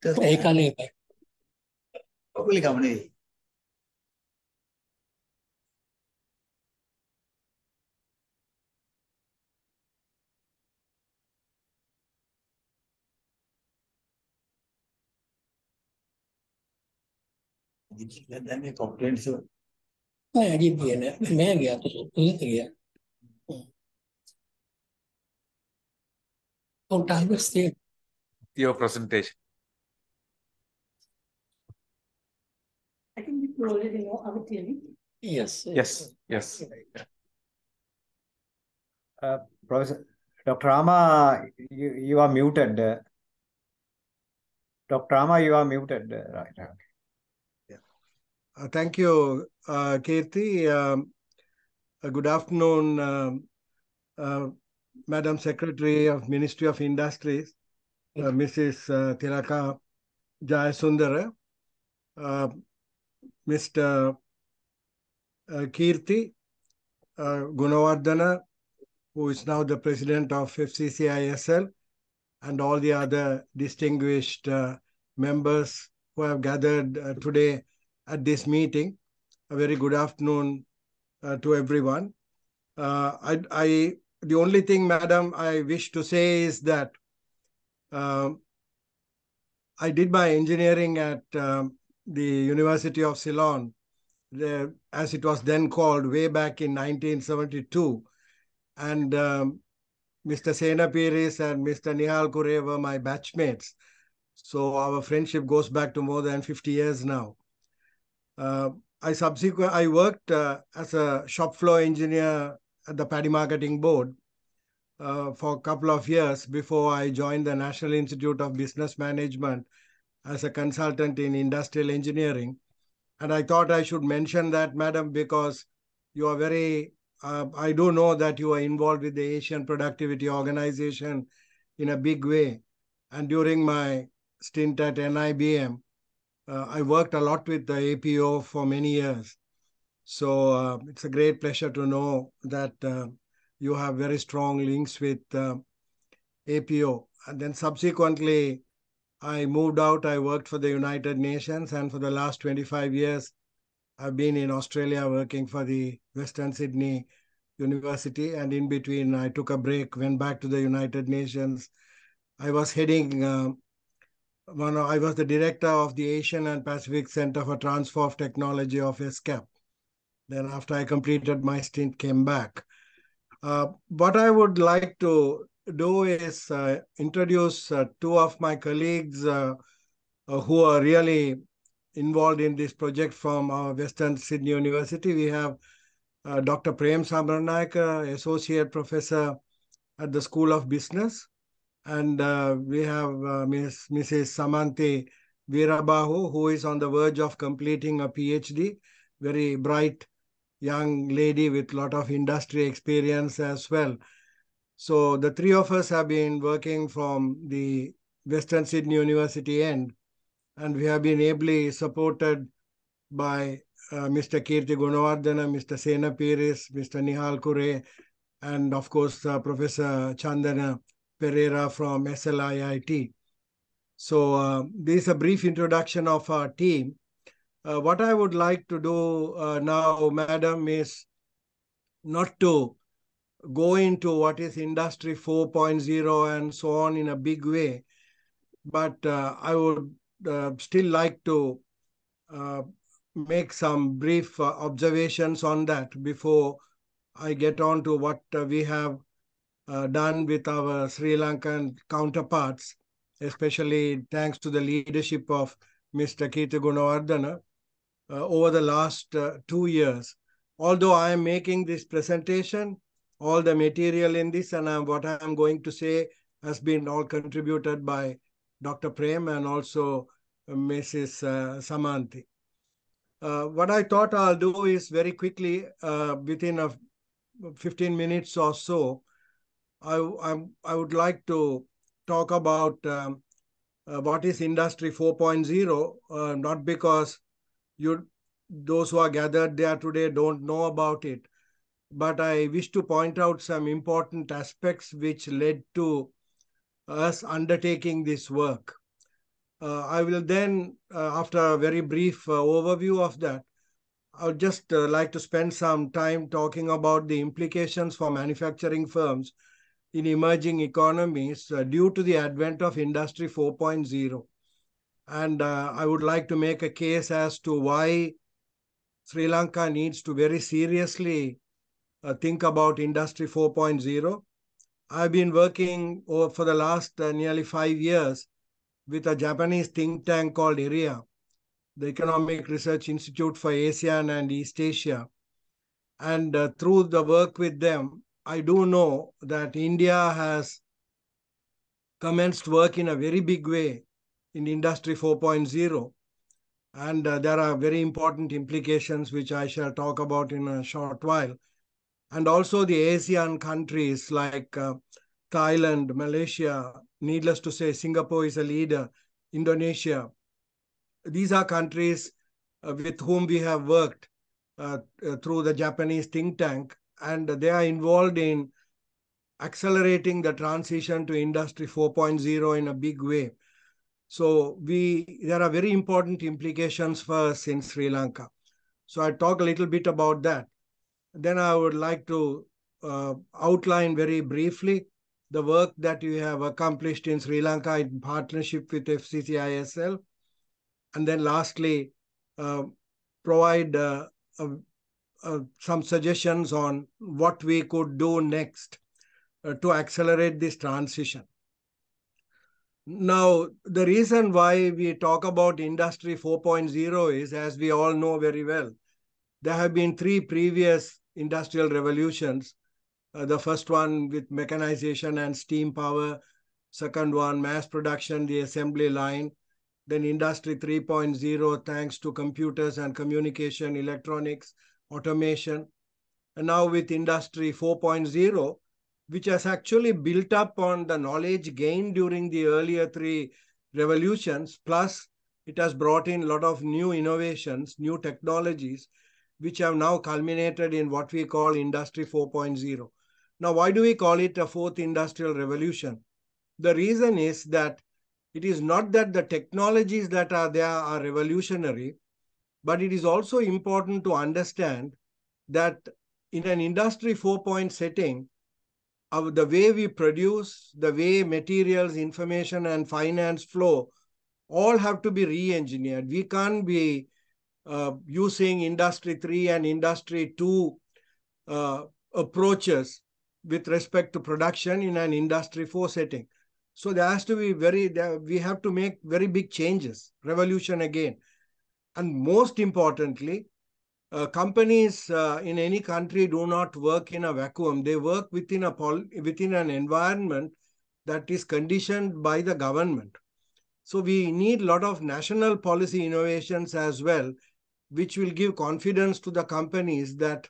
ඒකනේ ඔකුලි ගමනේ. දැන් මේ කම්ප්ලේන්ට්ස් නෑ අජිත් කියන්නේ මෑ ගියා තුසිත ගියා. Your presentation. I think you already know our theory. Yes. Professor Dr. Rama, you are muted. Dr. Rama, you are muted. Right. Yeah. Thank you, Kirti. Good afternoon, Madam Secretary of Ministry of Industries, Mrs. Tiraka Jayasundara, Mr. Kirti Gunawardana, who is now the president of FCCISL, and all the other distinguished members who have gathered today at this meeting. A very good afternoon to everyone. The only thing, Madam, I wish to say is that I did my engineering at the University of Ceylon, as it was then called, way back in 1972. And Mr. Sena Piris and Mr. Nihal Kure were my batchmates. So our friendship goes back to more than 50 years now. I worked as a shop floor engineer at the Paddy Marketing Board for a couple of years before I joined the National Institute of Business Management as a consultant in industrial engineering. And I thought I should mention that, Madam, because you are very, I do know that you are involved with the Asian Productivity Organization in a big way. And during my stint at NIBM, I worked a lot with the APO for many years. So it's a great pleasure to know that you have very strong links with APO. And then subsequently, I moved out. I worked for the United Nations, and for the last 25 years, I've been in Australia working for the Western Sydney University. And in between, I took a break, went back to the United Nations. I was heading, I was the director of the Asian and Pacific Center for Transfer of Technology of ESCAP. Then after I completed my stint, came back. What I would like to do is introduce two of my colleagues who are really involved in this project from our Western Sydney University. We have Dr. Prem Samranayaka, Associate Professor at the School of Business. And we have Mrs. Samanthi Veerabahu, who is on the verge of completing a PhD, very bright young lady with a lot of industry experience as well. So the three of us have been working from the Western Sydney University end, and we have been ably supported by Mr. Kirti Gunawardana, Mr. Sena Piris, Mr. Nihal Kure, and of course, Professor Chandana Pereira from SLIIT. So this is a brief introduction of our team. What I would like to do now, Madam, is not to go into what is Industry 4.0 and so on in a big way, but I would still like to make some brief observations on that before I get on to what we have done with our Sri Lankan counterparts, especially thanks to the leadership of Mr. Kirti Gunawardana over the last 2 years. Although I am making this presentation, all the material in this and what I am going to say has been all contributed by Dr. Prem and also Mrs. Samanthi. What I thought I'll do is very quickly, within 15 minutes or so, I would like to talk about what is Industry 4.0, not because those who are gathered there today don't know about it, but I wish to point out some important aspects which led to us undertaking this work. I will then, after a very brief overview of that, I would just like to spend some time talking about the implications for manufacturing firms in emerging economies due to the advent of Industry 4.0. And I would like to make a case as to why Sri Lanka needs to very seriously think about Industry 4.0. I've been working for the last nearly 5 years with a Japanese think tank called ERIA, the Economic Research Institute for ASEAN and East Asia. And through the work with them, I do know that India has commenced work in a very big way in Industry 4.0. And there are very important implications, which I shall talk about in a short while. And also the ASEAN countries like Thailand, Malaysia, needless to say, Singapore is a leader, Indonesia. These are countries with whom we have worked through the Japanese think tank, and they are involved in accelerating the transition to Industry 4.0 in a big way. So there are very important implications for us in Sri Lanka. So I'll talk a little bit about that. Then I would like to outline very briefly the work that we have accomplished in Sri Lanka in partnership with FCCISL. And then lastly, provide some suggestions on what we could do next to accelerate this transition. Now, the reason why we talk about Industry 4.0 is, as we all know very well, there have been 3 previous industrial revolutions. The first one with mechanization and steam power, second one, mass production, the assembly line, then Industry 3.0, thanks to computers and communication, electronics, automation. And now with Industry 4.0, which has actually built up on the knowledge gained during the earlier 3 revolutions, plus it has brought in a lot of new innovations, new technologies, which have now culminated in what we call Industry 4.0. Now, why do we call it a 4th industrial revolution? The reason is that it is not that the technologies that are there are revolutionary, but it is also important to understand that in an Industry 4.0 setting, the way we produce, the way materials, information, and finance flow, all have to be re-engineered. We can't be using Industry 3 and Industry 2 approaches with respect to production in an Industry 4 setting. So there has to be we have to make very big changes, revolution again. And most importantly, companies in any country do not work in a vacuum. They work within an environment that is conditioned by the government. So we need a lot of national policy innovations as well, which will give confidence to the companies that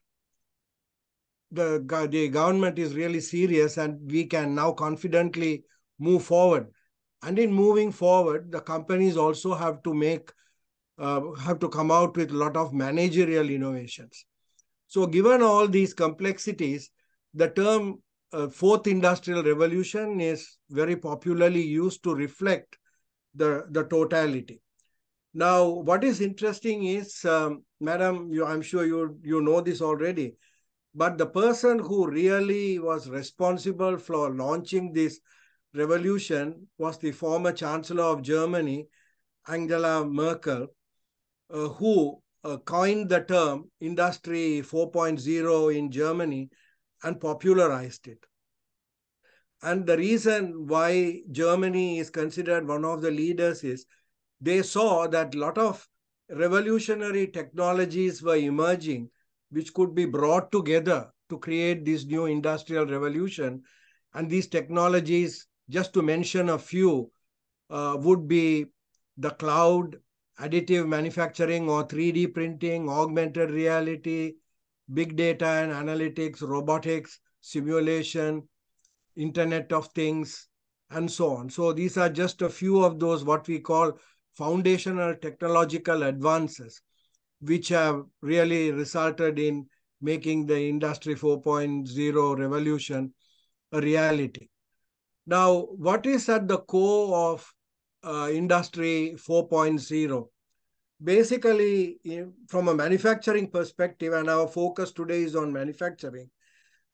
the government is really serious and we can now confidently move forward. And in moving forward, the companies also have to come out with a lot of managerial innovations. So given all these complexities, the term 4th industrial revolution is very popularly used to reflect the totality. Now, what is interesting is, Madam, I'm sure you know this already, but the person who really was responsible for launching this revolution was the former Chancellor of Germany, Angela Merkel, who coined the term Industry 4.0 in Germany and popularized it. And the reason why Germany is considered one of the leaders is they saw that a lot of revolutionary technologies were emerging, which could be brought together to create this new industrial revolution. And these technologies, just to mention a few, would be the cloud, additive manufacturing or 3D printing, augmented reality, big data and analytics, robotics, simulation, Internet of Things, and so on. So these are just a few of those what we call foundational technological advances, which have really resulted in making the Industry 4.0 revolution a reality. Now, what is at the core of Industry 4.0. Basically, from a manufacturing perspective, and our focus today is on manufacturing,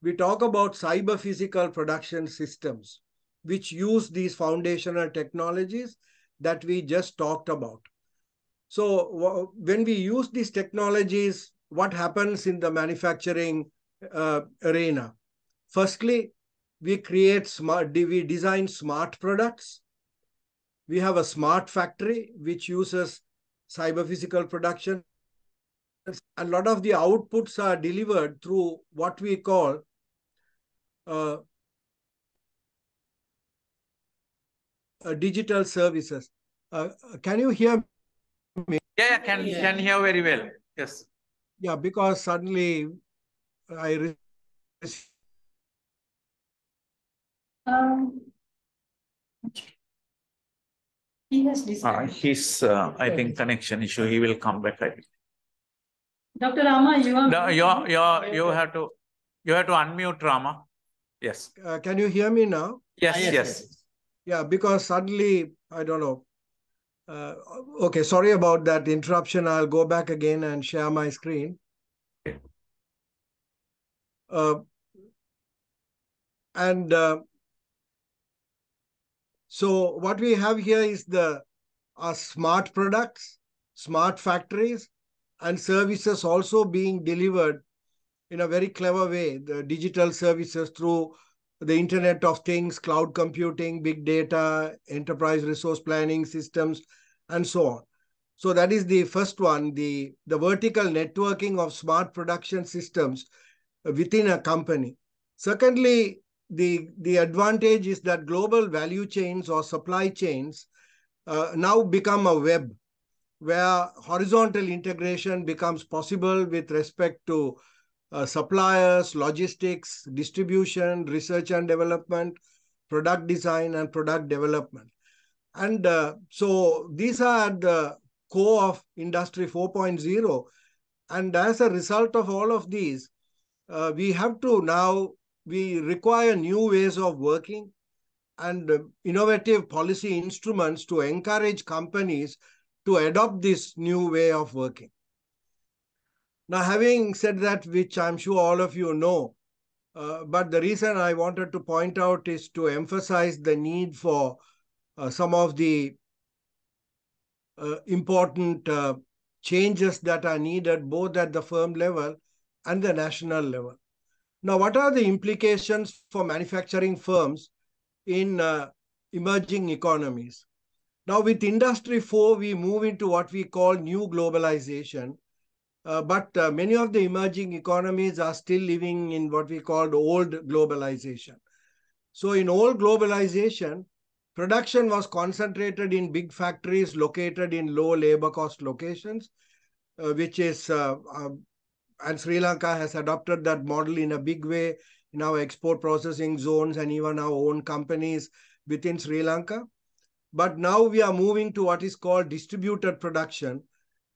we talk about cyber physical production systems, which use these foundational technologies that we just talked about. So when we use these technologies, what happens in the manufacturing arena? Firstly, we design smart products. We have a smart factory which uses cyber physical production. A lot of the outputs are delivered through what we call digital services. Can you hear me? Yeah, can hear very well. Yes. Yeah, because suddenly I He has decided. His, I think, connection issue. He will come back. I think. Dr. Rama, you are. No, you have to unmute Rama. Yes. Can you hear me now? Yes. Yes. Yeah, because suddenly, I don't know. Okay, sorry about that interruption. I'll go back again and share my screen. So what we have here is our smart products, smart factories, and services also being delivered in a very clever way. The digital services through the Internet of Things, cloud computing, big data, enterprise resource planning systems, and so on. So that is the first one, the vertical networking of smart production systems within a company. Secondly, the advantage is that global value chains or supply chains now become a web where horizontal integration becomes possible with respect to suppliers, logistics, distribution, research and development, product design, and product development. And so these are the core of Industry 4.0. And as a result of all of these, we require new ways of working and innovative policy instruments to encourage companies to adopt this new way of working. Now, having said that, which I'm sure all of you know, but the reason I wanted to point out is to emphasize the need for some of the important changes that are needed both at the firm level and the national level. Now, what are the implications for manufacturing firms in emerging economies? Now, with Industry 4, we move into what we call new globalization. But many of the emerging economies are still living in what we call the old globalization. So in old globalization, production was concentrated in big factories located in low labor cost locations, which is, and Sri Lanka has adopted that model in a big way in our export processing zones and even our own companies within Sri Lanka. But now we are moving to what is called distributed production,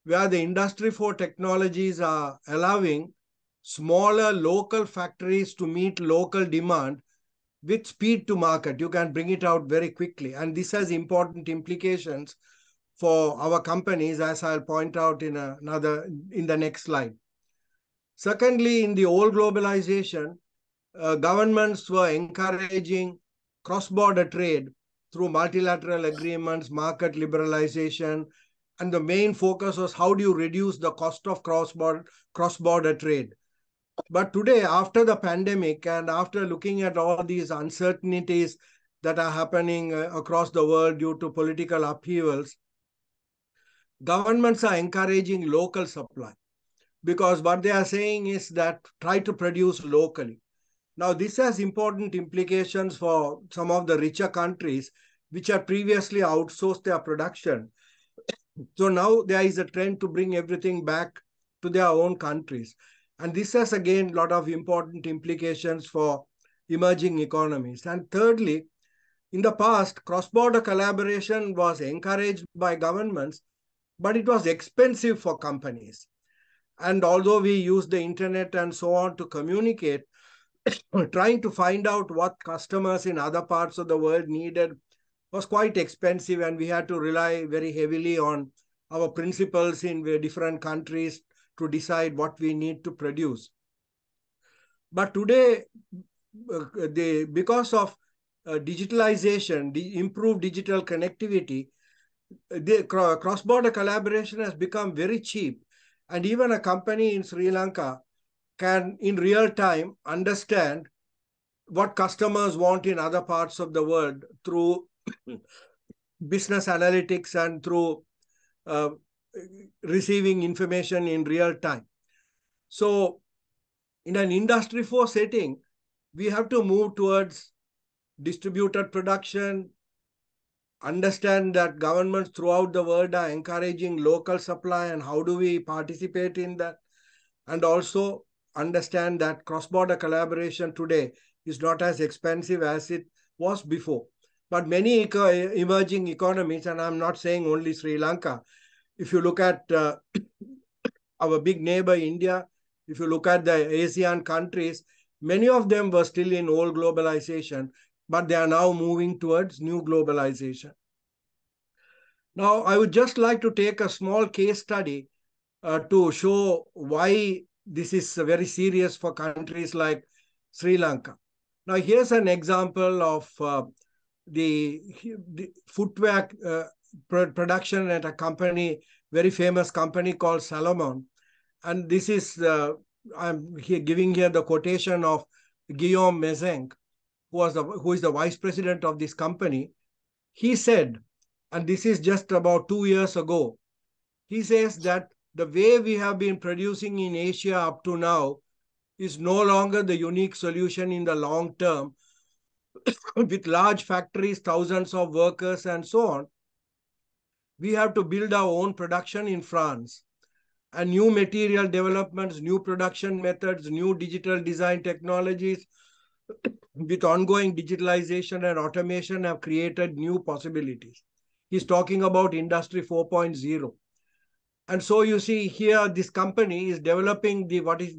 where the Industry 4 technologies are allowing smaller local factories to meet local demand with speed to market. You can bring it out very quickly. And this has important implications for our companies, as I'll point out in the next slide. Secondly, in the old globalization, governments were encouraging cross-border trade through multilateral agreements, market liberalization, and the main focus was how do you reduce the cost of cross-border trade. But today, after the pandemic and after looking at all these uncertainties that are happening across the world due to political upheavals, governments are encouraging local supply because what they are saying is that try to produce locally. Now, this has important implications for some of the richer countries which had previously outsourced their production. So now there is a trend to bring everything back to their own countries. And this has, again, a lot of important implications for emerging economies. And thirdly, in the past, cross-border collaboration was encouraged by governments, but it was expensive for companies. And although we use the internet and so on to communicate, trying to find out what customers in other parts of the world needed was quite expensive, and we had to rely very heavily on our principals in different countries to decide what we need to produce. But today, because of digitalization, the improved digital connectivity, the cross-border collaboration has become very cheap. And even a company in Sri Lanka can, in real time, understand what customers want in other parts of the world through business analytics and through receiving information in real time. So in an Industry 4 setting, we have to move towards distributed production, understand that governments throughout the world are encouraging local supply and how do we participate in that, and also understand that cross-border collaboration today is not as expensive as it was before. But many emerging economies, and I'm not saying only Sri Lanka, if you look at our big neighbor India, if you look at the ASEAN countries, many of them were still in old globalization, but they are now moving towards new globalization. Now, I would just like to take a small case study to show why this is very serious for countries like Sri Lanka. Now, here's an example of the footwear production at a company, very famous company called Salomon. And this is, I'm here giving here the quotation of Guillaume Mezenc, who is the vice president of this company. He said, and this is just about 2 years ago, he says that the way we have been producing in Asia up to now is no longer the unique solution in the long term. With large factories, thousands of workers, and so on, we have to build our own production in France. And new material developments, new production methods, new digital design technologies with ongoing digitalization and automation have created new possibilities. He's talking about Industry 4.0. And so you see here, this company is developing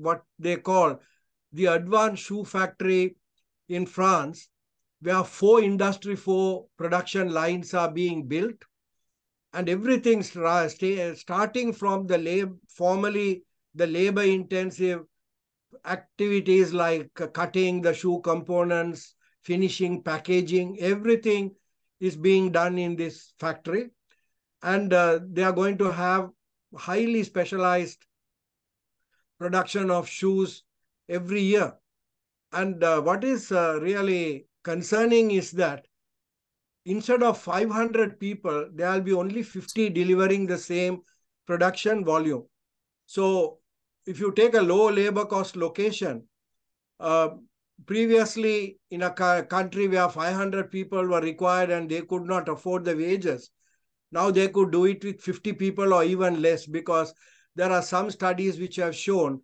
what they call the advanced shoe factory in France, where 4 Industry 4 production lines are being built. And everything starting from the formally the labor-intensive activities like cutting the shoe components, finishing, packaging, everything is being done in this factory. And they are going to have highly specialized production of shoes every year. And what is really concerning is that instead of 500 people, there will be only 50 delivering the same production volume. So if you take a low labor cost location, previously in a country where 500 people were required and they could not afford the wages, now they could do it with 50 people or even less, because there are some studies which have shown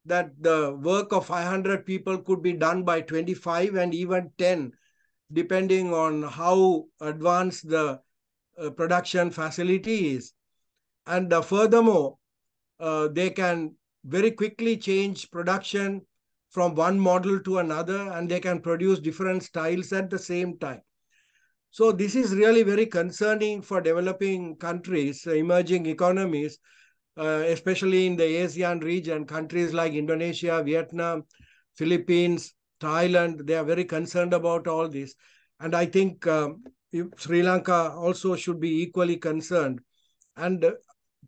that the work of 500 people could be done by 25 and even 10, depending on how advanced the production facility is. And furthermore, they can very quickly change production from one model to another, and they can produce different styles at the same time. So this is really very concerning for developing countries, emerging economies, especially in the ASEAN region, countries like Indonesia, Vietnam, Philippines, Thailand. They are very concerned about all this. And I think Sri Lanka also should be equally concerned. And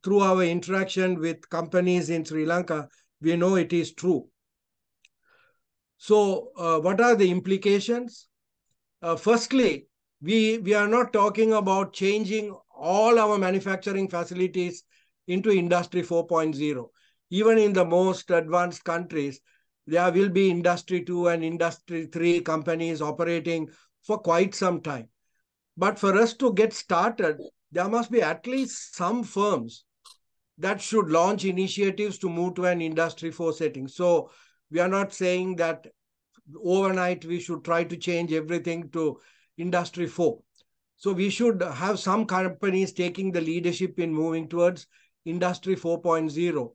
through our interaction with companies in Sri Lanka, we know it is true. So what are the implications? Firstly, we are not talking about changing all our manufacturing facilities into Industry 4.0. Even in the most advanced countries, there will be Industry 2 and Industry 3 companies operating for quite some time. But for us to get started, there must be at least some firms that should launch initiatives to move to an Industry 4 setting. So we are not saying that overnight we should try to change everything to Industry 4. So we should have some companies taking the leadership in moving towards Industry 4.0.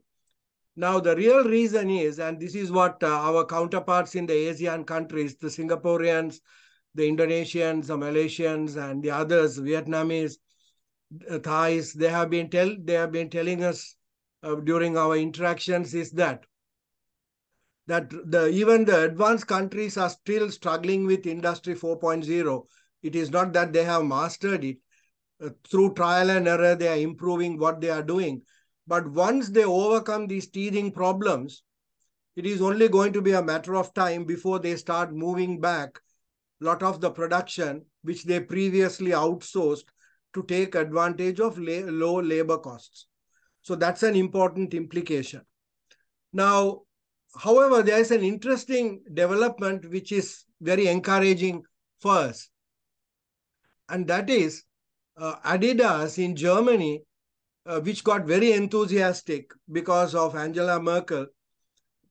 Now, the real reason is, and this is what our counterparts in the ASEAN countries, the Singaporeans, the Indonesians, the Malaysians, and the others, Vietnamese, Thais, they have been telling us during our interactions is that even the advanced countries are still struggling with Industry 4.0. It is not that they have mastered it. Through trial and error, they are improving what they are doing. But once they overcome these teething problems, it is only going to be a matter of time before they start moving back a lot of the production which they previously outsourced to take advantage of low labor costs. So that's an important implication. Now, however, there is an interesting development which is very encouraging for us. And that is Adidas in Germany, which got very enthusiastic because of Angela Merkel.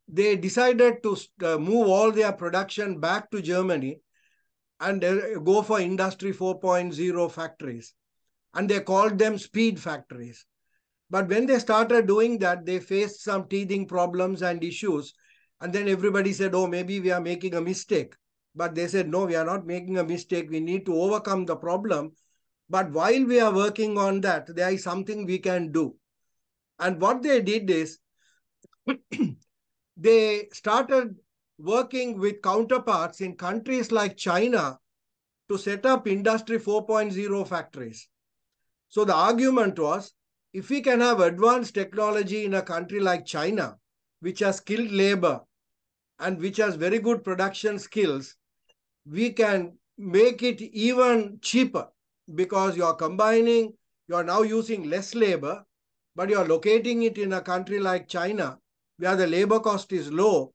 They decided to move all their production back to Germany and go for Industry 4.0 factories. And they called them speed factories. But when they started doing that, they faced some teething problems and issues. And then everybody said, oh, maybe we are making a mistake. But they said, no, we are not making a mistake. We need to overcome the problem. But while we are working on that, there is something we can do. And what they did is they started working with counterparts in countries like China to set up Industry 4.0 factories. So the argument was, if we can have advanced technology in a country like China, which has skilled labor and which has very good production skills, we can make it even cheaper because you're now using less labor, but you're locating it in a country like China where the labor cost is low.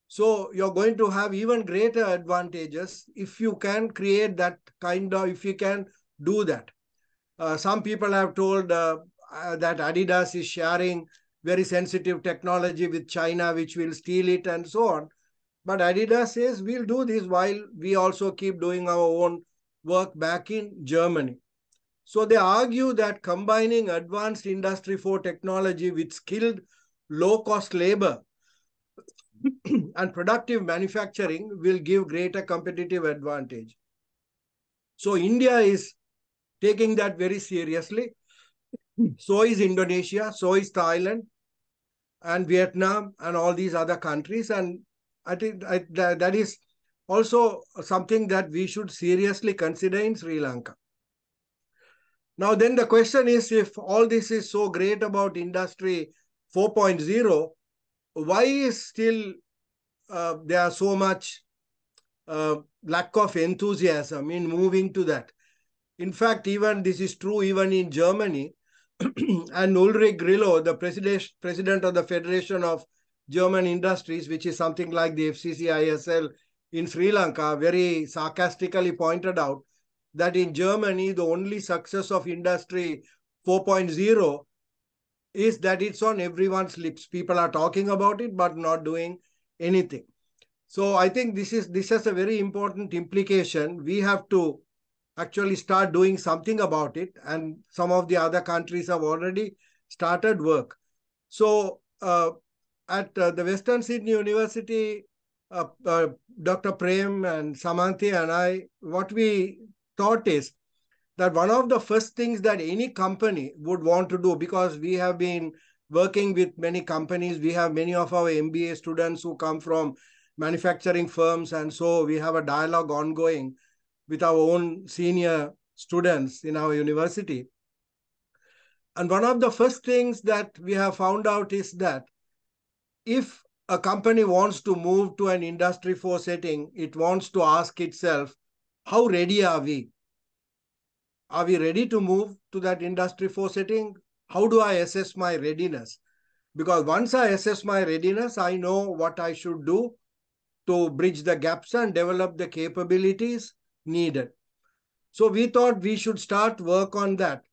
So you're going to have even greater advantages if you can create that if you can do that. Some people have told that Adidas is sharing very sensitive technology with China, which will steal it and so on. But Adidas says we'll do this while we also keep doing our own work back in Germany. So they argue that combining advanced Industry 4 technology with skilled low-cost labor and productive manufacturing will give greater competitive advantage. So India is taking that very seriously. So is Indonesia, so is Thailand and Vietnam and all these other countries. And I think that is also something that we should seriously consider in Sri Lanka. Now, then the question is, if all this is so great about Industry 4.0, why is still there are so much lack of enthusiasm in moving to that? In fact, even this is true even in Germany. And Ulrich Grillo, the president of the Federation of German Industries, which is something like the FCCISL in Sri Lanka, very sarcastically pointed out that in Germany, the only success of Industry 4.0 is that it's on everyone's lips. People are talking about it, but not doing anything. So I think this has a very important implication. We have to actually start doing something about it. And some of the other countries have already started work. So at the Western Sydney University, Dr. Prem and Samanthi and I, what we thought is that one of the first things that any company would want to do, because we have been working with many companies, we have many of our MBA students who come from manufacturing firms, and so we have a dialogue ongoing with our own senior students in our university. And one of the first things that we have found out is that if a company wants to move to an Industry 4 setting, it wants to ask itself, how ready are we? Are we ready to move to that Industry 4 setting? How do I assess my readiness? Because once I assess my readiness, I know what I should do to bridge the gaps and develop the capabilities needed. So we thought we should start work on that.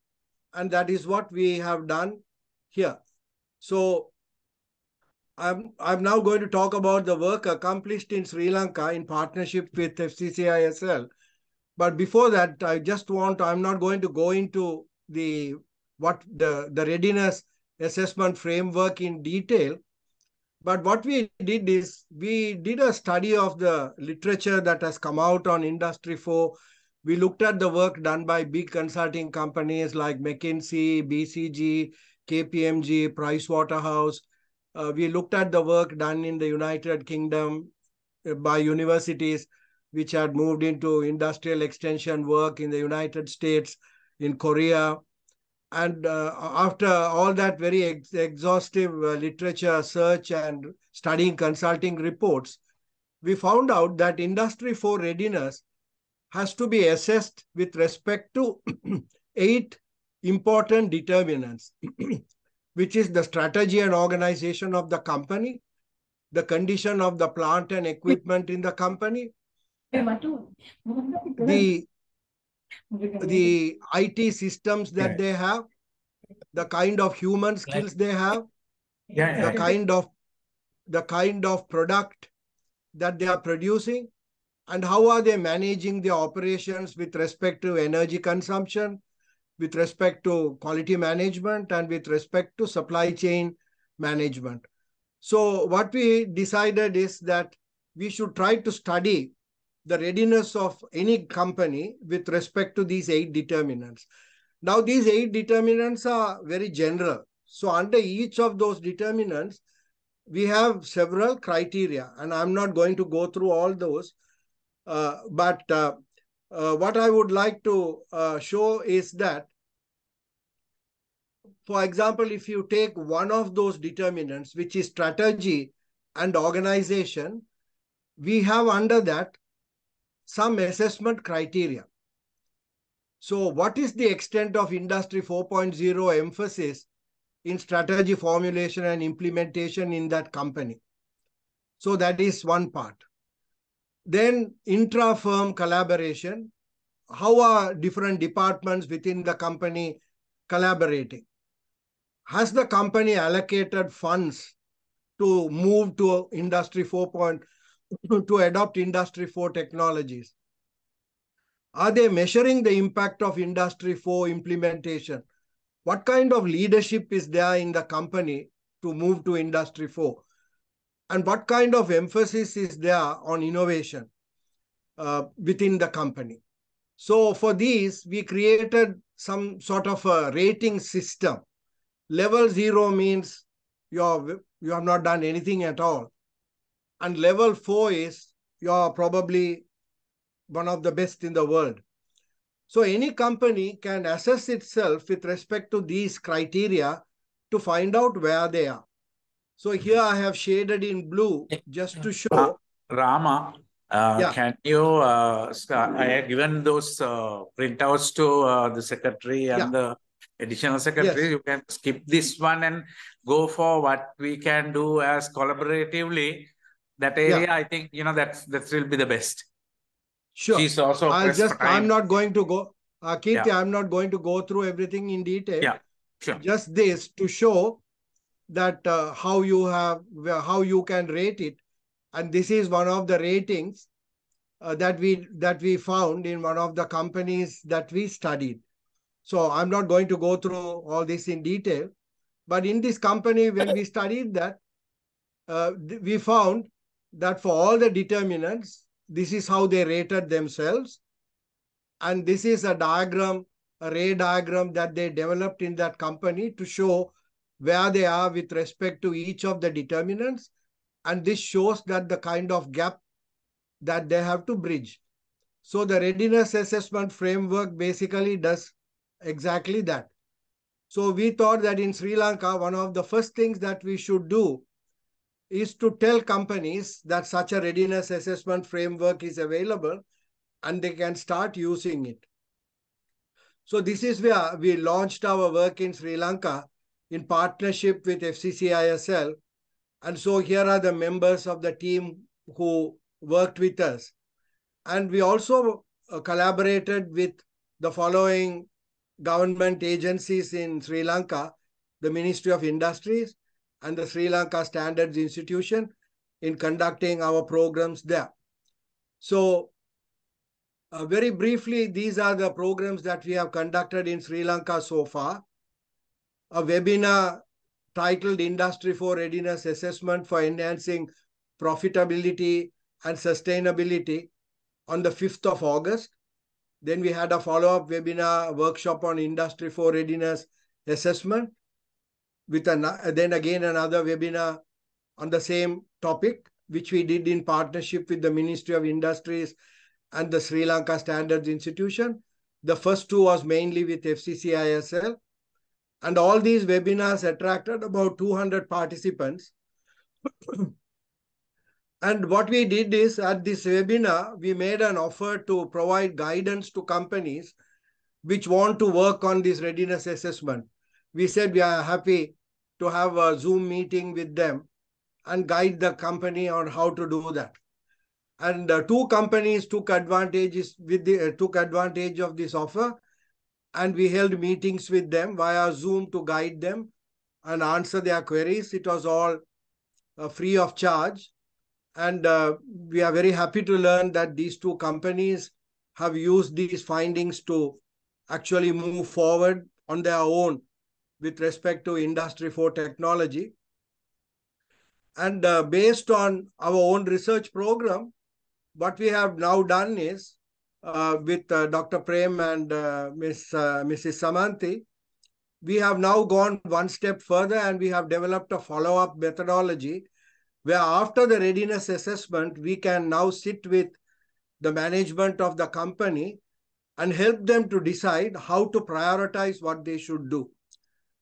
And that is what we have done here. So I'm now going to talk about the work accomplished in Sri Lanka in partnership with FCCISL. But before that, I'm not going to go into the readiness assessment framework in detail. But what we did is we did a study of the literature that has come out on Industry 4. We looked at the work done by big consulting companies like McKinsey, BCG, KPMG, Pricewaterhouse. We looked at the work done in the United Kingdom by universities which had moved into industrial extension work in the United States, in Korea. And after all that very exhaustive literature search and studying consulting reports, we found out that Industry 4 readiness has to be assessed with respect to 8 important determinants, which is the strategy and organization of the company, the condition of the plant and equipment in the company, the IT systems that they have, the kind of human skills they have, the kind of product that they are producing, and how are they managing the operations with respect to energy consumption, with respect to quality management, and with respect to supply chain management. So what we decided is that we should try to study the readiness of any company with respect to these 8 determinants. Now, these 8 determinants are very general. So under each of those determinants, we have several criteria, and I'm not going to go through all those. But what I would like to show is that, for example, if you take one of those determinants, which is strategy and organization, we have under that some assessment criteria. So what is the extent of Industry 4.0 emphasis in strategy formulation and implementation in that company? So that is one part. Then intra-firm collaboration. How are different departments within the company collaborating? Has the company allocated funds to move to Industry 4.0, to adopt Industry 4 technologies? Are they measuring the impact of Industry 4 implementation? What kind of leadership is there in the company to move to Industry 4? And what kind of emphasis is there on innovation within the company? So for these, we created some sort of a rating system. Level 0 means you have not done anything at all. And level 4 is you're probably one of the best in the world. So any company can assess itself with respect to these criteria to find out where they are. So here I have shaded in blue just to show. Rama, can you, I have given those printouts to the secretary and the additional secretary. Yes. You can skip this one and go for what we can do as collaboratively. That area, I think, that will be the best. Sure. She's also I'm not going to go, Kirti, I'm not going to go through everything in detail. Yeah, sure. Just this to show that how you can rate it. And this is one of the ratings that we found in one of the companies that we studied. So I'm not going to go through all this in detail. But in this company, when we studied that, we found that for all the determinants, this is how they rated themselves. And this is a diagram, a ray diagram that they developed in that company to show where they are with respect to each of the determinants. And this shows that the kind of gap that they have to bridge. So the readiness assessment framework basically does exactly that. So we thought that in Sri Lanka, one of the first things that we should do is to tell companies that such a readiness assessment framework is available and they can start using it. So this is where we launched our work in Sri Lanka in partnership with FCCISL. And so here are the members of the team who worked with us. And we also collaborated with the following government agencies in Sri Lanka, the Ministry of Industries and the Sri Lanka Standards Institution, in conducting our programs there. So very briefly, these are the programs that we have conducted in Sri Lanka so far. A webinar titled Industry 4 Readiness Assessment for Enhancing Profitability and Sustainability on the 5th of August. Then we had a follow-up webinar workshop on Industry 4 Readiness Assessment, with then again another webinar on the same topic, which we did in partnership with the Ministry of Industries and the Sri Lanka Standards Institution. The first two was mainly with FCCISL. And all these webinars attracted about 200 participants. And what we did is, at this webinar, we made an offer to provide guidance to companies which want to work on this readiness assessment. We said we are happy to have a Zoom meeting with them and guide the company on how to do that. And two companies took advantage of this offer, and we held meetings with them via Zoom to guide them and answer their queries. It was all free of charge. And we are very happy to learn that these two companies have used these findings to actually move forward on their own with respect to Industry 4 technology. And based on our own research program, what we have now done is, with Dr. Prem and Mrs. Samanthi, we have now gone one step further, and we have developed a follow-up methodology where after the readiness assessment, we can now sit with the management of the company and help them to decide how to prioritize what they should do.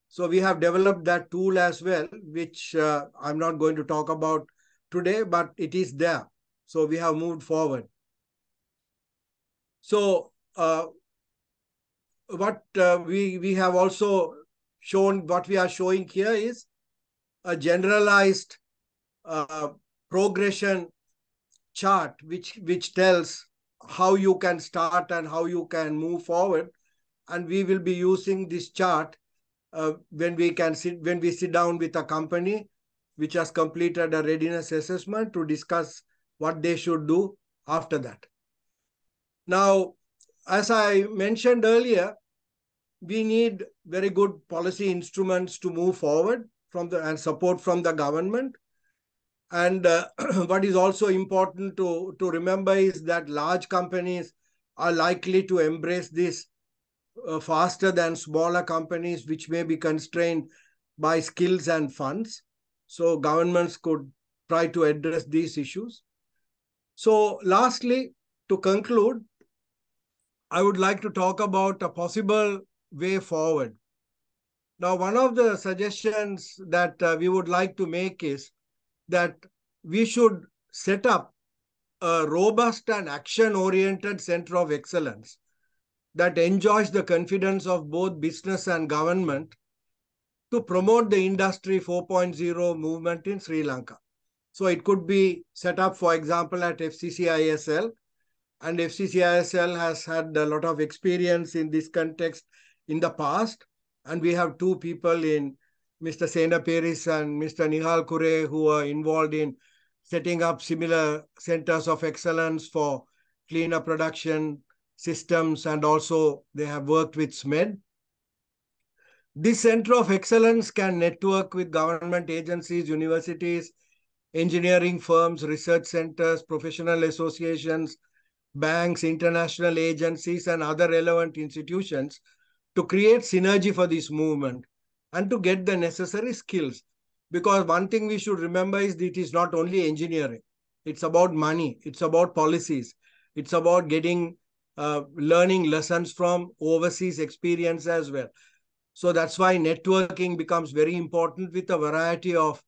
So we have developed that tool as well, which I'm not going to talk about today, but it is there. So we have moved forward. So what we have also shown, what we are showing here is a generalized progression chart, which tells how you can start and how you can move forward. And we will be using this chart when we sit down with a company which has completed a readiness assessment to discuss what they should do after that. Now, as I mentioned earlier, we need very good policy instruments to move forward and support from the government. And what is also important to remember is that large companies are likely to embrace this faster than smaller companies, which may be constrained by skills and funds. So governments could try to address these issues. So lastly, to conclude, I would like to talk about a possible way forward. Now, one of the suggestions that we would like to make is that we should set up a robust and action-oriented center of excellence that enjoys the confidence of both business and government to promote the Industry 4.0 movement in Sri Lanka. So it could be set up, for example, at FCCISL, and FCCISL has had a lot of experience in this context in the past. And we have two people in Mr. Sena Peris and Mr. Nihal Kure who are involved in setting up similar centers of excellence for cleaner production systems, and also they have worked with SMED. This center of excellence can network with government agencies, universities, engineering firms, research centers, professional associations, banks, international agencies, and other relevant institutions to create synergy for this movement and to get the necessary skills. Because one thing we should remember is that it is not only engineering. It's about money. It's about policies. It's about getting learning lessons from overseas experience as well. So that's why networking becomes very important with a variety of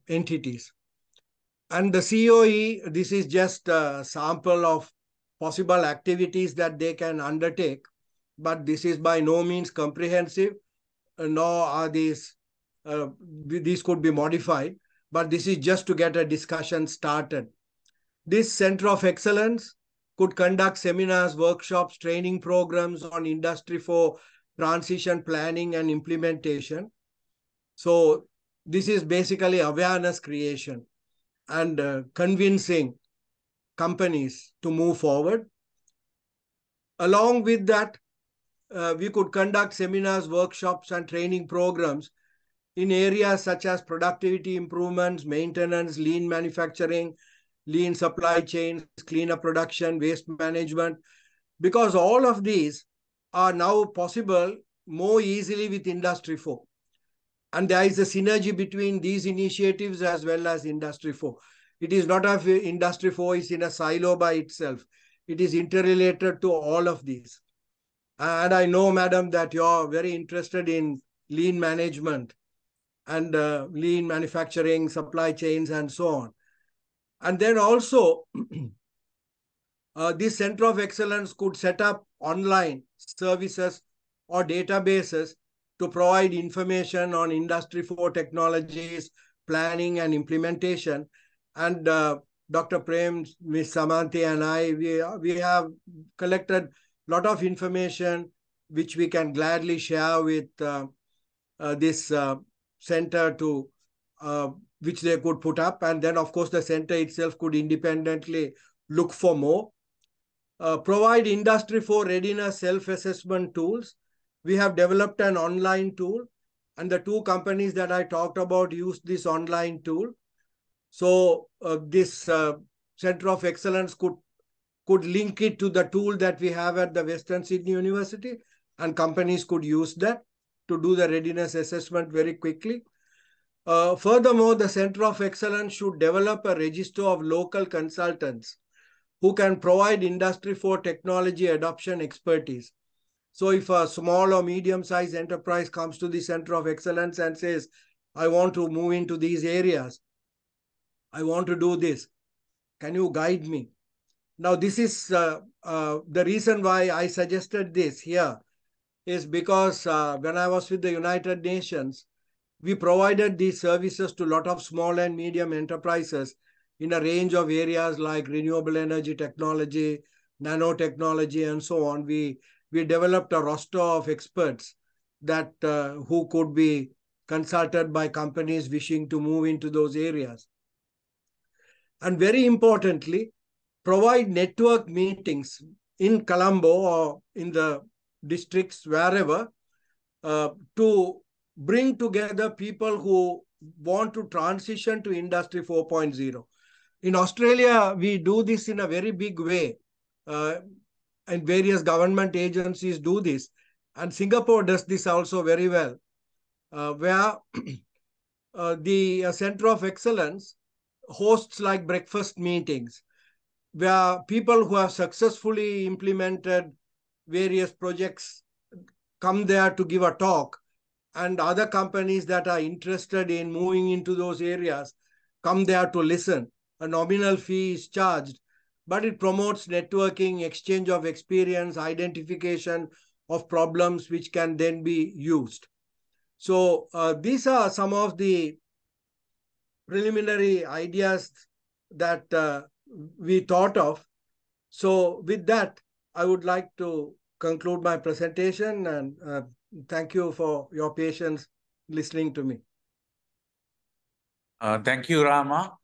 entities. And the COE, this is just a sample of possible activities that they can undertake, but this is by no means comprehensive, nor are these could be modified, but this is just to get a discussion started. This Center of Excellence could conduct seminars, workshops, training programs on Industry 4 transition planning and implementation. So this is basically awareness creation and convincing companies to move forward. Along with that, we could conduct seminars, workshops, and training programs in areas such as productivity improvements, maintenance, lean manufacturing, lean supply chains, cleaner production, waste management, because all of these are now possible more easily with Industry 4. And there is a synergy between these initiatives as well as Industry 4. It is not as if Industry 4 is in a silo by itself. It is interrelated to all of these. And I know, madam, that you're very interested in lean management and lean manufacturing, supply chains, and so on. And then also, this Center of Excellence could set up online services or databases to provide information on Industry 4 technologies, planning and implementation. And Dr. Prem, Ms. Samanthi and I, we have collected a lot of information which we can gladly share with this center to which they could put up. And then, of course, the center itself could independently look for more. Provide Industry 4 readiness self-assessment tools. We have developed an online tool, and the two companies that I talked about use this online tool. So this Center of Excellence could link it to the tool that we have at the Western Sydney University, and companies could use that to do the readiness assessment very quickly. Furthermore, the Center of Excellence should develop a register of local consultants who can provide Industry 4 technology adoption expertise. So if a small or medium-sized enterprise comes to the Center of Excellence and says, I want to move into these areas, I want to do this, can you guide me? Now, this is the reason why I suggested this here is because when I was with the United Nations, we provided these services to a lot of small and medium enterprises in a range of areas like renewable energy technology, nanotechnology, and so on. We developed a roster of experts that who could be consulted by companies wishing to move into those areas. And very importantly, provide network meetings in Colombo or in the districts, wherever, to bring together people who want to transition to Industry 4.0. In Australia, we do this in a very big way, and various government agencies do this. And Singapore does this also very well, where the Center of Excellence hosts like breakfast meetings, where people who have successfully implemented various projects come there to give a talk, and other companies that are interested in moving into those areas come there to listen. A nominal fee is charged, but it promotes networking, exchange of experience, identification of problems which can then be used. So these are some of the preliminary ideas that we thought of. So with that, I would like to conclude my presentation, and thank you for your patience listening to me. Thank you, Rama.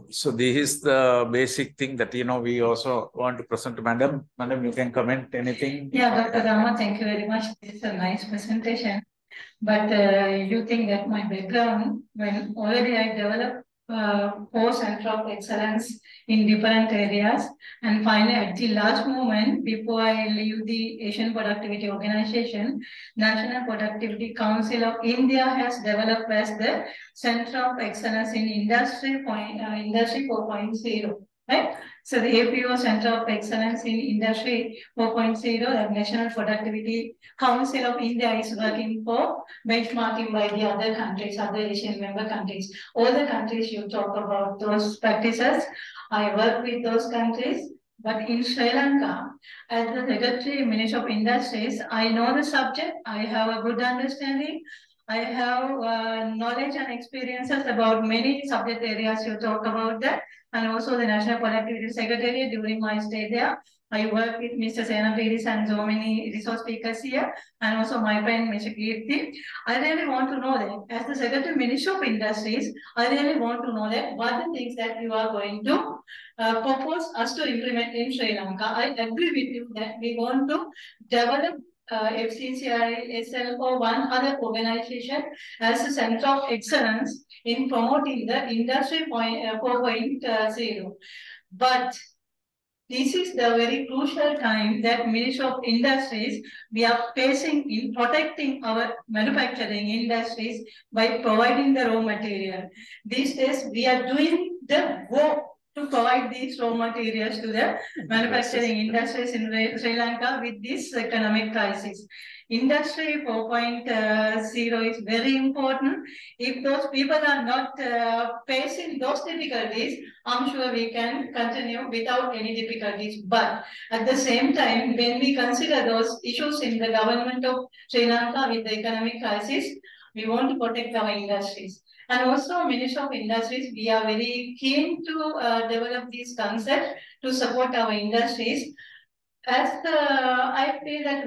So this is the basic thing that, we also want to present to Madam. Madam, you can comment anything? Yeah, Dr. Rama, thank you very much. It's a nice presentation. But you think that my background, when already I developed 4 Center of Excellence in different areas, and finally at the last moment, before I leave the Asian Productivity Organization, National Productivity Council of India has developed as the Center of Excellence in Industry 4.0. Right? So the APO Center of Excellence in Industry 4.0, the National Productivity Council of India is working for benchmarking by the other countries, other Asian member countries. All the countries you talk about those practices, I work with those countries. But in Sri Lanka, as the Secretary Minister of Industries, I know the subject, I have a good understanding. I have knowledge and experiences about many subject areas you talk about that, and also the National Productivity Secretariat during my stay there. I work with Mr. Senapiris and so many resource speakers here, and also my friend Mr. Kirti. I really want to know that, as the Secretary Minister of Industries, I really want to know that what are the things that you are going to propose us to implement in Sri Lanka. I agree with you that we want to develop FCCISL or one other organization as a center of excellence in promoting the Industry 4.0. But this is the very crucial time that Ministry of Industries, we are facing in protecting our manufacturing industries by providing the raw material. These days, we are doing the work to provide these raw materials to the manufacturing industries in Sri Lanka with this economic crisis. Industry 4.0 is very important. If those people are not facing those difficulties, I'm sure we can continue without any difficulties. But at the same time, when we consider those issues in the government of Sri Lanka with the economic crisis, we want to protect our industries. And also, Ministry of Industries, we are very keen to develop these concepts to support our industries. I feel that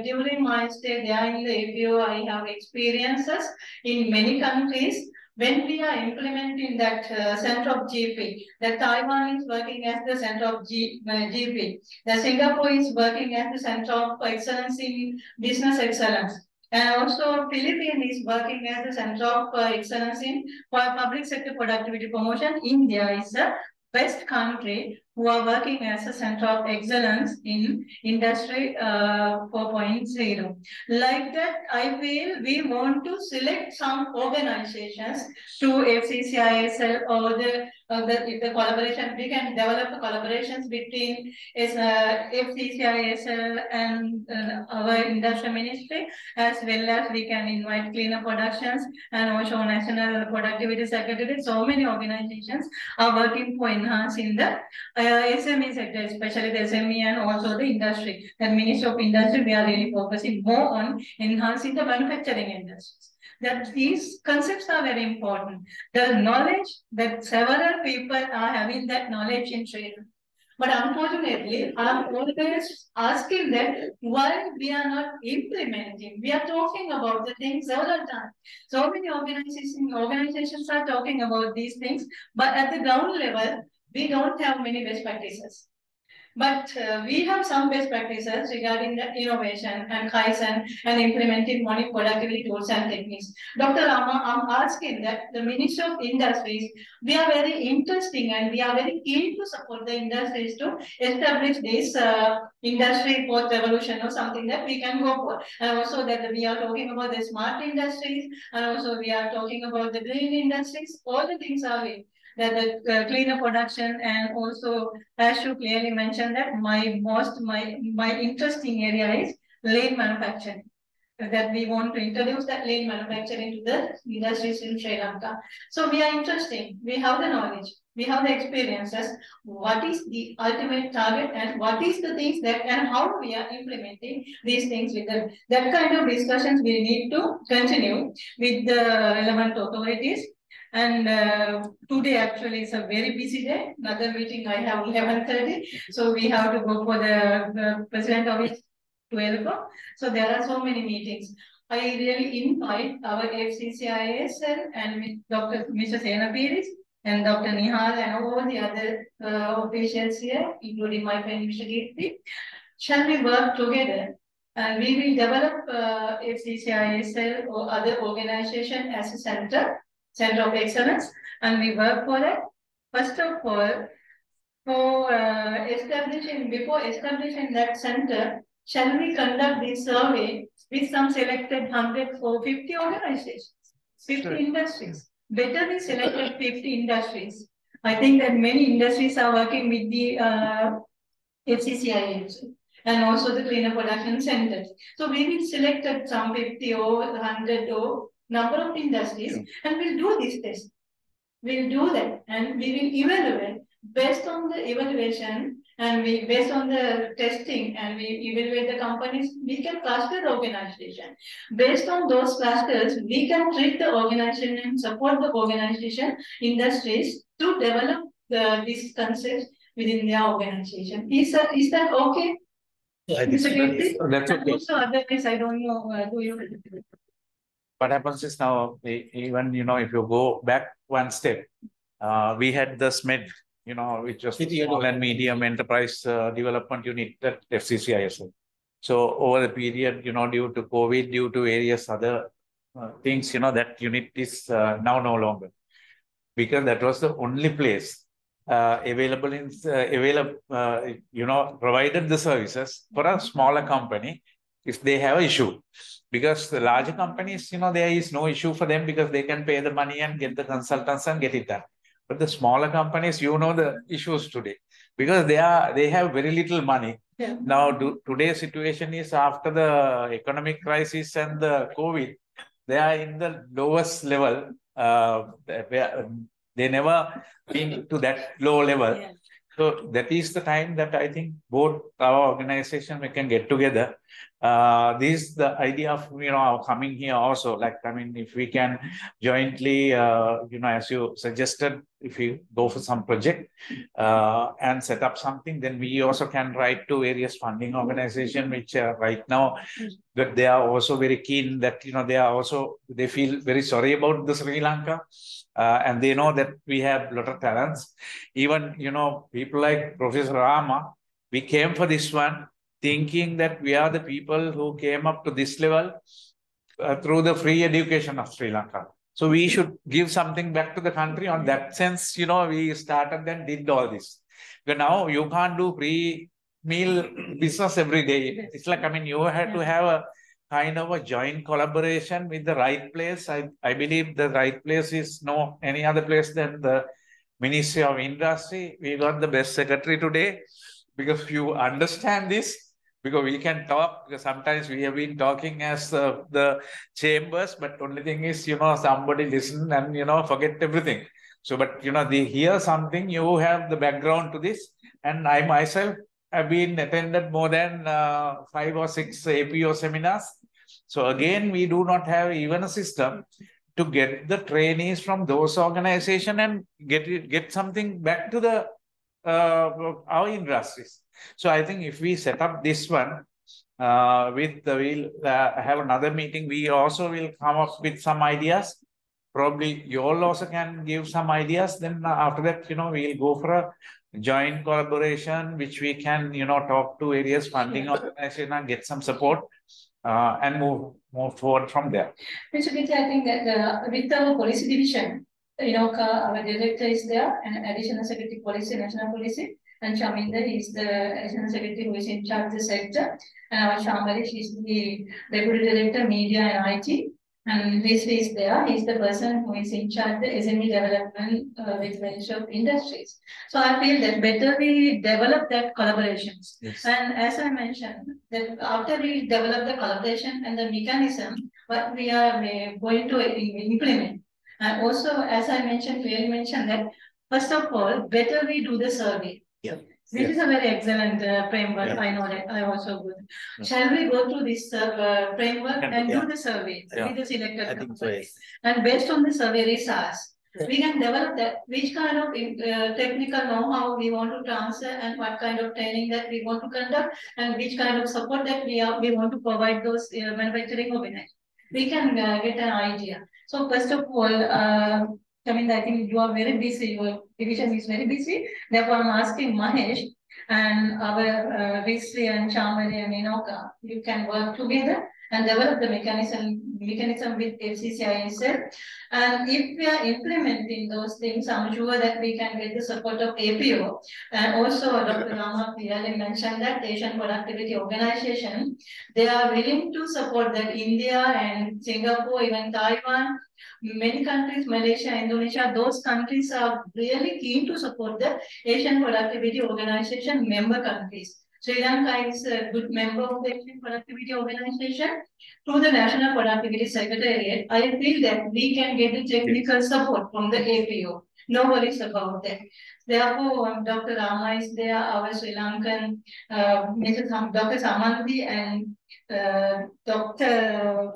during my stay there in the APO, I have experiences in many countries. When we are implementing that center of GP, the Taiwan is working as the center of GP. The Singapore is working as the center of excellence in business excellence. And also Philippines is working as the center of excellence in public sector productivity promotion. India is the best country who are working as a center of excellence in Industry 4.0. Like that, I feel we want to select some organizations to FCCISL or if the collaboration, we can develop the collaborations between FCCISL and our industry ministry, as well as we can invite cleaner productions and also National Productivity Secretary. So many organizations are working for enhancing the SME sector, especially the SME and also the industry. The Ministry of Industry, we are really focusing more on enhancing the manufacturing industries. That these concepts are very important. The knowledge that several people are having that knowledge in training. But unfortunately, I'm always asking that why we are not implementing. We are talking about the things several times. So many organizations are talking about these things, but at the ground level, we don't have many best practices. But we have some best practices regarding the innovation and Kaizen and implementing money productivity tools and techniques. Dr. Rama, I'm asking that the Ministry of Industries, we are very interesting and we are very keen to support the industries to establish this industry 4th revolution or something that we can go for. And also that we are talking about the smart industries and also we are talking about the green industries. All the things are in. That the cleaner production and also as you clearly mentioned that my interesting area is lean manufacturing. That we want to introduce that lean manufacturing to the industries in Sri Lanka. So we are interesting. We have the knowledge. We have the experiences. What is the ultimate target and what is the things that and how we are implementing these things with them. That kind of discussions we need to continue with the relevant authorities. And today actually is a very busy day. Another meeting I have 11:30. So we have to go for the president of it 12 o'clock. So there are so many meetings. I really invite our FCCISL and Mr. Sena Piris and Dr. Nihal and all the other officials here, including my friend Mr. Kirti. Shall we work together? And we will develop FCCISL or other organization as a center of excellence, and we work for that. First of all, before establishing that center, shall we conduct this survey with some selected 100 or 50 organizations, 50 industries? Better we selected 50 industries. I think that many industries are working with the FCCISL and also the cleaner production centers. So we will select some 50 or 100 or number of industries and we'll do this test. We'll do that and we will evaluate based on the evaluation and based on the testing and we evaluate the companies, we can cluster the organization. Based on those clusters, we can treat the organization and support the organization industries to develop these concepts within their organization. Is that okay? Yeah, That's okay. Also, otherwise, I don't know. Do you? What happens is now, even, if you go back one step, we had the SMED, which was Small and Medium Enterprise Development Unit at FCCISL. So over the period, due to COVID, due to various other things, that unit is now no longer, because that was the only place available provided the services for a smaller company if they have an issue. Because the larger companies, there is no issue for them because they can pay the money and get the consultants and get it done. But the smaller companies, the issues today, because they have very little money. Yeah. Now, today's situation is after the economic crisis and the COVID, they are in the lowest level. They never been to that low level. Yeah. So that is the time that I think both our organization, we can get together. This is the idea of, coming here also. Like, if we can jointly, as you suggested, if we go for some project and set up something, then we also can write to various funding organization, which right now, but they are also very keen that, they feel very sorry about the Sri Lanka. And they know that we have a lot of talents. Even, people like Professor Rama, we came for this one thinking that we are the people who came up to this level through the free education of Sri Lanka. So we should give something back to the country. On that sense, we started and did all this. But now you can't do free meal business every day. It's like, you have to have a kind of a joint collaboration with the right place. I believe the right place is no any other place than the Ministry of Industry. We got the best secretary today because you understand this, because we can talk, because sometimes we have been talking as the chambers, but only thing is, somebody listen and, forget everything. So, but, they hear something, you have the background to this, and I myself have been attended more than 5 or 6 APO seminars. So again, we do not have even a system to get the trainees from those organizations and get something back to the our industries. So I think if we set up this one, we'll have another meeting. We also will come up with some ideas. Probably you all also can give some ideas. Then after that, we'll go for a joint collaboration, which we can, talk to various funding organizations and get some support and move forward from there. Mr. Gita, I think that with our policy division, our director is there, and additional secretary policy, national policy, and Chaminda is the additional secretary who is in charge of the sector, and our Shambari, she's the deputy director, media and IT. And this is there. He's the person who is in charge of the SME development with Ministry of Industries. So I feel that better we develop that collaborations. Yes. And as I mentioned, that after we develop the collaboration and the mechanism, what we are going to implement. And also, as I mentioned, clearly mentioned that first of all, better we do the survey. Yeah. This is a very excellent framework. Yeah. I know that. I also good. Yeah. Shall we go through this framework and do the survey with the selected I think so, companies? yes. And based on the survey results, we can develop that which kind of technical know-how we want to transfer and what kind of training that we want to conduct and which kind of support that we want to provide those manufacturing organizations. We can get an idea. So first of all, I think you are very busy. Your division is very busy. Therefore, I'm asking Mahesh and our Rizvi and Chamari and Inoka, you can work together and develop the mechanism with FCCISL. And if we are implementing those things, I'm sure that we can get the support of APO. And also, Dr. Rama clearly mentioned that Asian Productivity Organization, they are willing to support that India and Singapore, even Taiwan, many countries, Malaysia, Indonesia, those countries are really keen to support the Asian Productivity Organization member countries. Sri Lanka is a good member of the Asian Productivity Organization. Through the National Productivity Secretariat, I feel that we can get the technical support from the APO. No worries about that. Therefore, Dr. Rama is there, our Sri Lankan, Dr. Samanthi and Dr.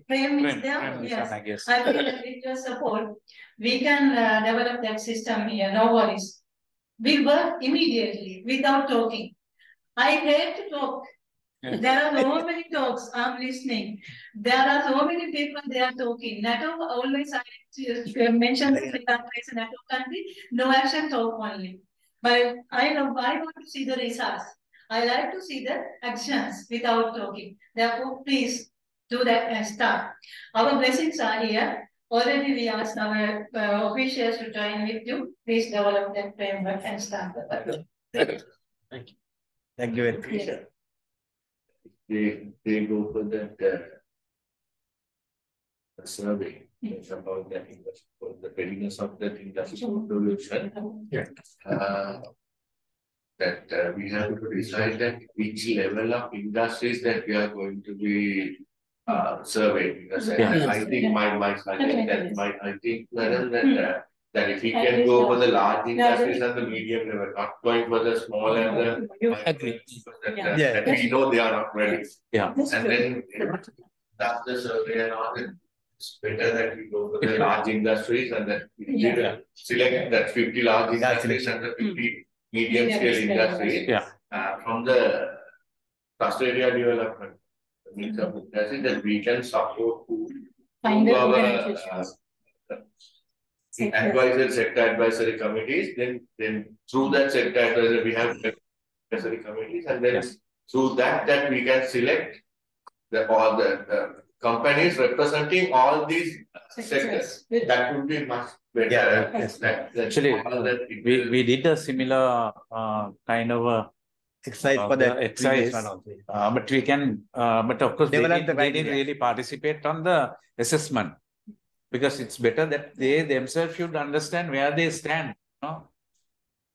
Prem is there. Yes. I feel that with your support, we can develop that system here. No worries. We work immediately without talking. I hate to talk. Yeah. There are so many talks. I'm listening. There are so many people they are talking. NATO always I mention Sri Lanka is a NATO country. No action, talk only. But I want to see the results. I like to see the actions without talking. Therefore, please do that and start. Our blessings are here. Already we asked our officials to join with you. Please develop that framework and start the work. Thank you. Thank you very much. Yes. They go for that survey. It's about that industry, for the readiness of that industrial revolution. Yeah. That we have to decide that which level of industries that we are going to be surveyed. Because I think I think madam that if we can go for the large industries and the medium level, not going for the small and the Agree. that we know they are not ready. Yeah. And then that's the survey and all. It's better that we go for the large industries and that we select that 50 large industries and the 50 medium scale industries. Yeah. From the cluster area development, that we can support to Find the our organizations. sector advisory committees. Then through that sector advisory, we have advisory committees, and then through that we can select all the companies representing all these sectors. That would be much better. Actually, we did a similar kind of a Exercise for the exercise. But we can, but of course, they didn't really participate on the assessment, because it's better that they themselves should understand where they stand. No?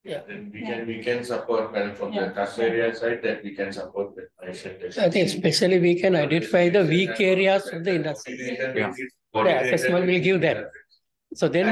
Yeah, then we can support from the trust area side, that we can support the I think especially we can identify the weak areas of the industry. The assessment will give that. So then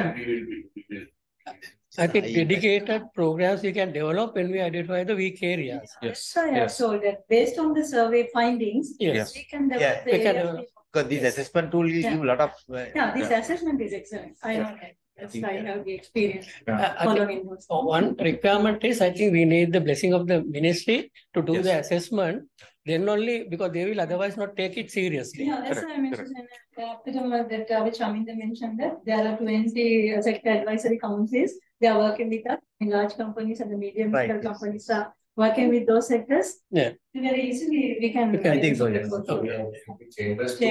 I think dedicated programs we can develop when we identify the weak areas. Yes. Yes. So that based on the survey findings, Yes. we can develop the We can areas. develop. Because this assessment tool will give a lot of. This assessment is excellent. I know that. That's why I have the experience I following those. think one requirement is, I think we need the blessing of the ministry to do the assessment. Then only, because they will otherwise not take it seriously. Yeah, that's why I mentioned that which Aminda mentioned, that there are 20 sector advisory councils. They are working with us in large companies and the medium scale companies are working with those sectors. Yeah. Very easily we can. I think so, yes. Chambers,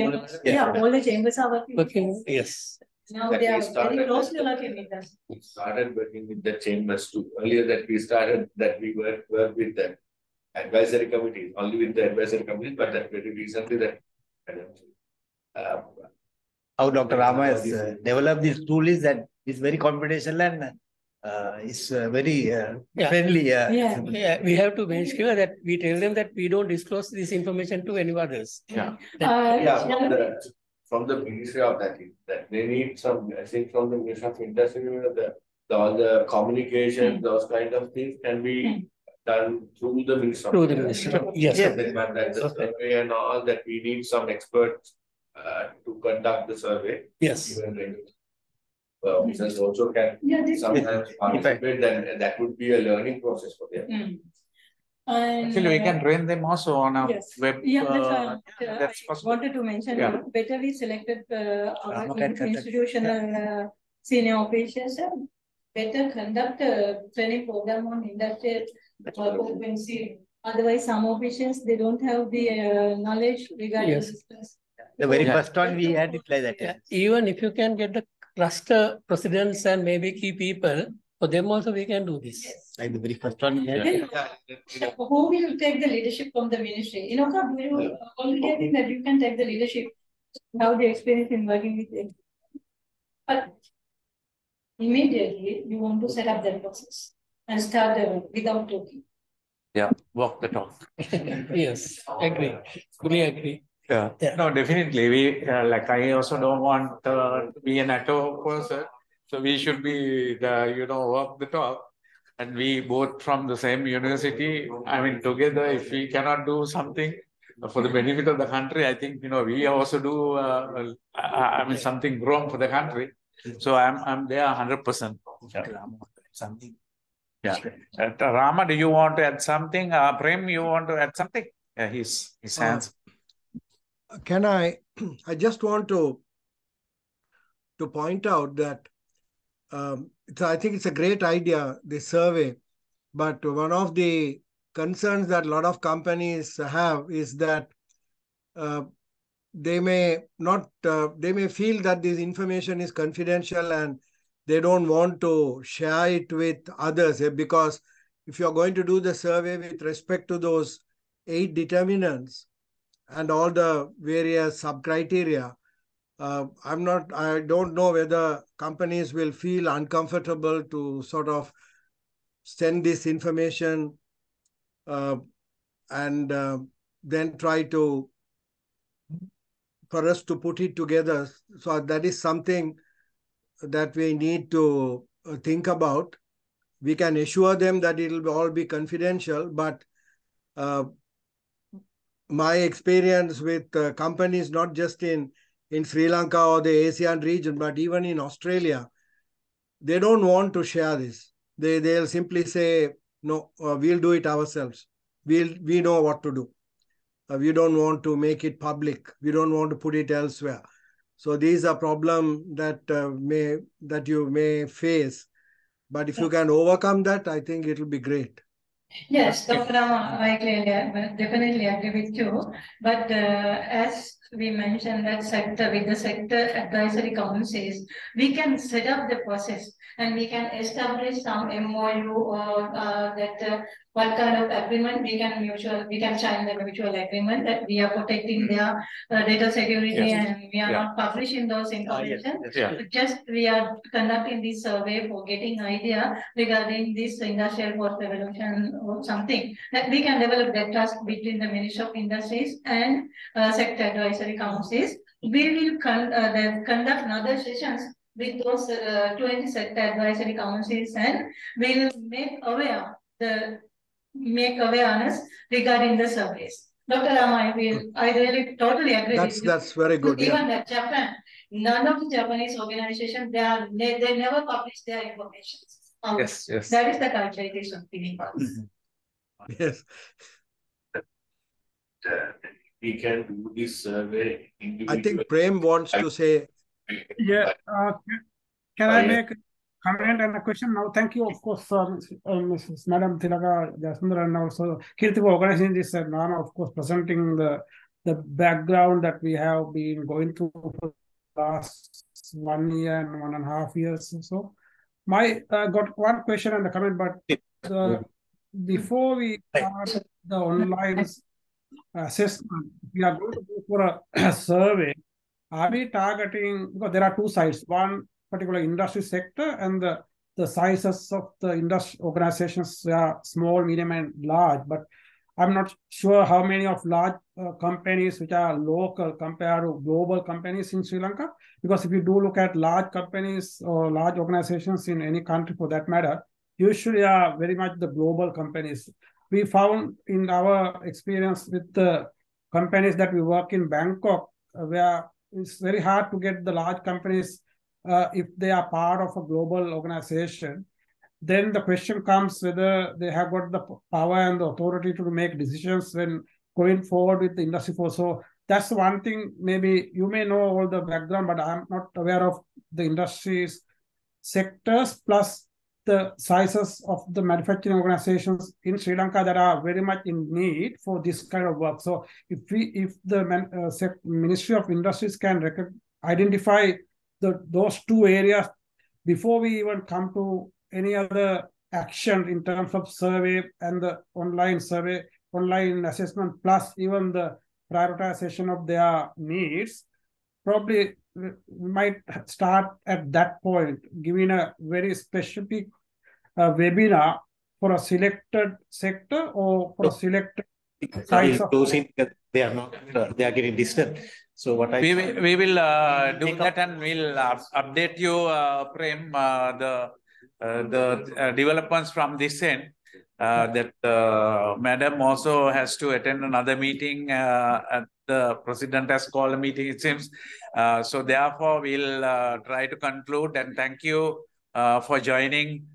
all the chambers are working. Working, yes. Now they are very closely working with us. We started working with the chambers too. Earlier that we started that we work with the advisory committees, only with the advisory committees, but that very recently that How Dr. Rama has developed this tool is that it's very computational and it's very friendly. Yeah, we have to make sure that we tell them that we don't disclose this information to anyone else. From the Ministry of that they need some, I think from the Ministry of Industry, all the communication, those kind of things can be done through the Ministry. Through the Ministry, yes. That's the survey and all that we need some experts to conduct the survey. Yes. Officers also can sometimes participate, then that would be a learning process for them. Actually, we can train them also on a web. That's possible. I wanted to mention, better we selected our institutional senior officials, better conduct a training program on industrial occupancy. Otherwise, some officials, they don't have the knowledge regarding this. The very first one we had it like that. Even if you can get the cluster presidents and maybe key people, for them also we can do this. Like the very first one we had. Who will take the leadership from the ministry? You already think that you can take the leadership, have the experience in working with them. But immediately you want to set up that process and start without talking. Yeah, walk the talk. Yes, agree. Fully agree. Yeah. No, definitely. We like I also don't want to be an active person. So we should be the, walk the talk. And we both from the same university, I mean, together, if we cannot do something for the benefit of the country, I think, we also do, something wrong for the country. So I'm there 100%. Something. Yeah. Rama, do you want to add something? Prem, you want to add something? Yeah, his hands. Can I just want to point out that I think it's a great idea, this survey, but one of the concerns that a lot of companies have is that they may feel that this information is confidential and they don't want to share it with others, because if you're going to do the survey with respect to those 8 determinants and all the various sub-criteria, I don't know whether companies will feel uncomfortable to sort of send this information and then try to, for us to put it together. So that is something that we need to think about. We can assure them that it will all be confidential, but my experience with companies, not just in Sri Lanka or the ASEAN region, but even in Australia, they don't want to share this. They'll simply say, no, we'll do it ourselves. We know what to do. We don't want to make it public. We don't want to put it elsewhere. So these are problems that you may face. But if you can overcome that, I think it will be great. Yes, Dr. Rama, I definitely agree with you. But as we mentioned that sector, with the sector advisory councils, we can set up the process and we can establish some MOU or what kind of agreement we can sign the mutual agreement that we are protecting their data security and we are not publishing those information. Just we are conducting this survey for getting idea regarding this industrial fourth revolution or something. That we can develop that trust between the Ministry of Industries and sector advisory councils. We will conduct another sessions with those 20 sector advisory councils and we will make awareness regarding the surveys. Dr. Rama, I really totally agree with you. That's very good. Even that Japan, none of the Japanese organizations, they never publish their information. Yes. That is the culture it is feeling. Yes. We can do this survey. I think Prem wants to say. Yeah. Can I make a comment and a question now? Thank you, of course, Mrs. Madam Tilaka Jasundar, and also Kirti for organizing this, and Nana, of course, presenting the background that we have been going through for the last 1 year and 1.5 years or so. My got one question and a comment, but before we start the online assessment, we are going to go for a survey. Are we targeting, because there are two sides, one particular industry sector and the sizes of the industry organizations are small, medium, and large, but I'm not sure how many of large companies which are local compared to global companies in Sri Lanka. Because if you do look at large companies or large organizations in any country for that matter, usually are very much the global companies. We found in our experience with the companies that we work in Bangkok, where it's very hard to get the large companies if they are part of a global organization. Then the question comes whether they have got the power and the authority to make decisions when going forward with the industry force. So that's one thing. Maybe you may know all the background, but I'm not aware of the industries sectors plus the sizes of the manufacturing organizations in Sri Lanka that are very much in need for this kind of work. So if the Ministry of Industries can identify those two areas before we even come to any other action in terms of survey and the online assessment, plus even the prioritization of their needs, probably we might start at that point, giving a very specific webinar for a selected sector or for a selected size of... They are not, they are getting distant. So what we will do that and we'll update you, Prem, the developments from this end. That Madam also has to attend another meeting. The President has called a meeting, it seems. So therefore, we'll try to conclude and thank you for joining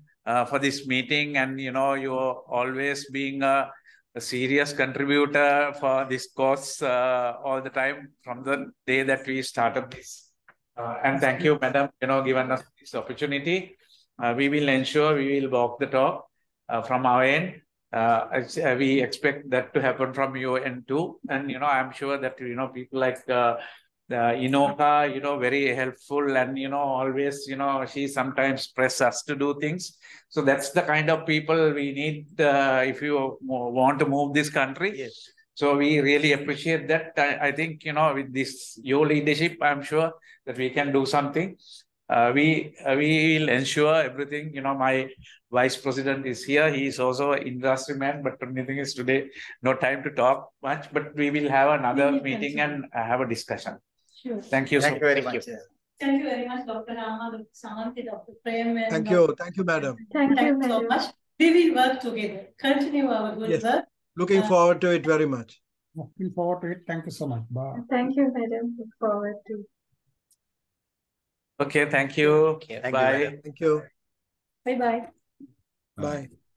for this meeting. And, you know, you're always being a serious contributor for this course all the time from the day that we started this. And thank you, Madam, you know, given us this opportunity. We will ensure we will walk the talk from our end. We expect that to happen from your end too. And, I'm sure that, people like Inoka, very helpful and, always, she sometimes press us to do things. So that's the kind of people we need if you want to move this country. Yes. So we really appreciate that. I think, with this, your leadership, I'm sure that we can do something. We will ensure everything. My vice president is here. He is also an industry man, but the only thing is today, no time to talk much, but we will have another meeting and have a discussion. Sure. Thank you. Thank you very much. Thank you very much, Dr. Rama, Dr. Samanthi, Dr. Prem. Thank you, madam. Thank you so much. We will work together. Continue our good work. Looking forward to it very much. Looking forward to it. Thank you so much. Bye. Thank you, madam. Look forward to. Okay, thank you. Okay, thank you, Bye. madam. Thank you. Bye-bye. Bye.